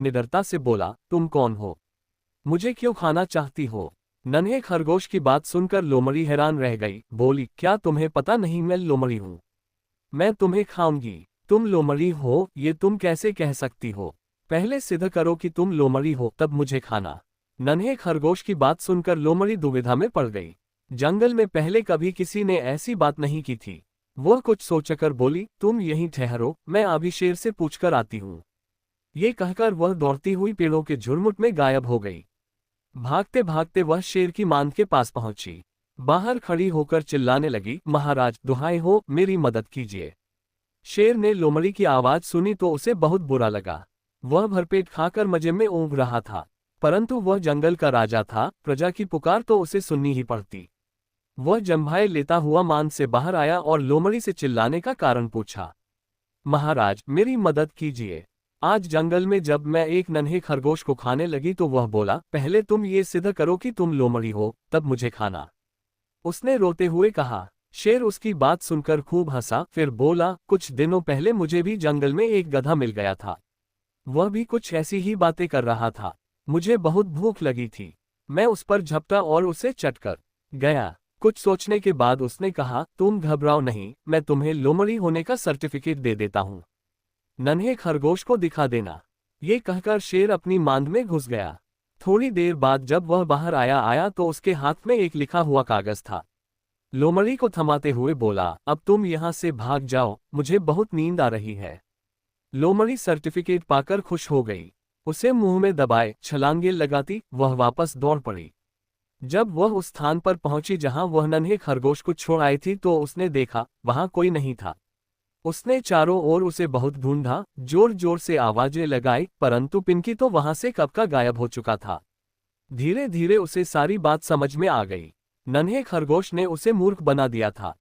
निडरता से बोला, तुम कौन हो? मुझे क्यों खाना चाहती हो? नन्हे खरगोश की बात सुनकर लोमड़ी हैरान रह गई, बोली, क्या तुम्हें पता नहीं मैं लोमड़ी हूँ? मैं तुम्हें खाऊंगी। तुम लोमड़ी हो ये तुम कैसे कह सकती हो? पहले सिद्ध करो कि तुम लोमड़ी हो तब मुझे खाना। नन्हे खरगोश की बात सुनकर लोमड़ी दुविधा में पड़ गई। जंगल में पहले कभी किसी ने ऐसी बात नहीं की थी। वह कुछ सोचकर बोली, तुम यहीं ठहरो, मैं अभी शेर से पूछकर आती हूँ। ये कहकर वह दौड़ती हुई पेड़ों के झुरमुट में गायब हो गई। भागते भागते वह शेर की मांद के पास पहुंची। बाहर खड़ी होकर चिल्लाने लगी, महाराज दुहाई हो मेरी मदद कीजिए। शेर ने लोमड़ी की आवाज सुनी तो उसे बहुत बुरा लगा। वह भरपेट खाकर मजे में ऊँघ रहा था, परंतु वह जंगल का राजा था, प्रजा की पुकार तो उसे सुननी ही पड़ती। वह जम्भाए लेता हुआ मांद से बाहर आया और लोमड़ी से चिल्लाने का कारण पूछा। महाराज मेरी मदद कीजिए। आज जंगल में जब मैं एक नन्हे खरगोश को खाने लगी तो वह बोला, पहले तुम ये सिद्ध करो कि तुम लोमड़ी हो तब मुझे खाना। उसने रोते हुए कहा। शेर उसकी बात सुनकर खूब हंसा, फिर बोला, कुछ दिनों पहले मुझे भी जंगल में एक गधा मिल गया था। वह भी कुछ ऐसी ही बातें कर रहा था। मुझे बहुत भूख लगी थी। मैं उस पर झपटा और उसे चटकर गया। कुछ सोचने के बाद उसने कहा, तुम घबराओ नहीं, मैं तुम्हें लोमड़ी होने का सर्टिफिकेट दे देता हूँ। नन्हे खरगोश को दिखा देना। ये कहकर शेर अपनी मांद में घुस गया। थोड़ी देर बाद जब वह बाहर आया तो उसके हाथ में एक लिखा हुआ कागज था। लोमड़ी को थमाते हुए बोला, अब तुम यहाँ से भाग जाओ, मुझे बहुत नींद आ रही है। लोमड़ी सर्टिफिकेट पाकर खुश हो गई। उसे मुंह में दबाए छलांगे लगाती वह वापस दौड़ पड़ी। जब वह उस स्थान पर पहुंची जहां वह नन्हे खरगोश को छोड़ आई थी तो उसने देखा वहां कोई नहीं था। उसने चारों ओर उसे बहुत ढूंढा, जोर जोर से आवाजें लगाई, परंतु पिंकी तो वहां से कब का गायब हो चुका था। धीरे धीरे उसे सारी बात समझ में आ गई। नन्हे खरगोश ने उसे मूर्ख बना दिया था।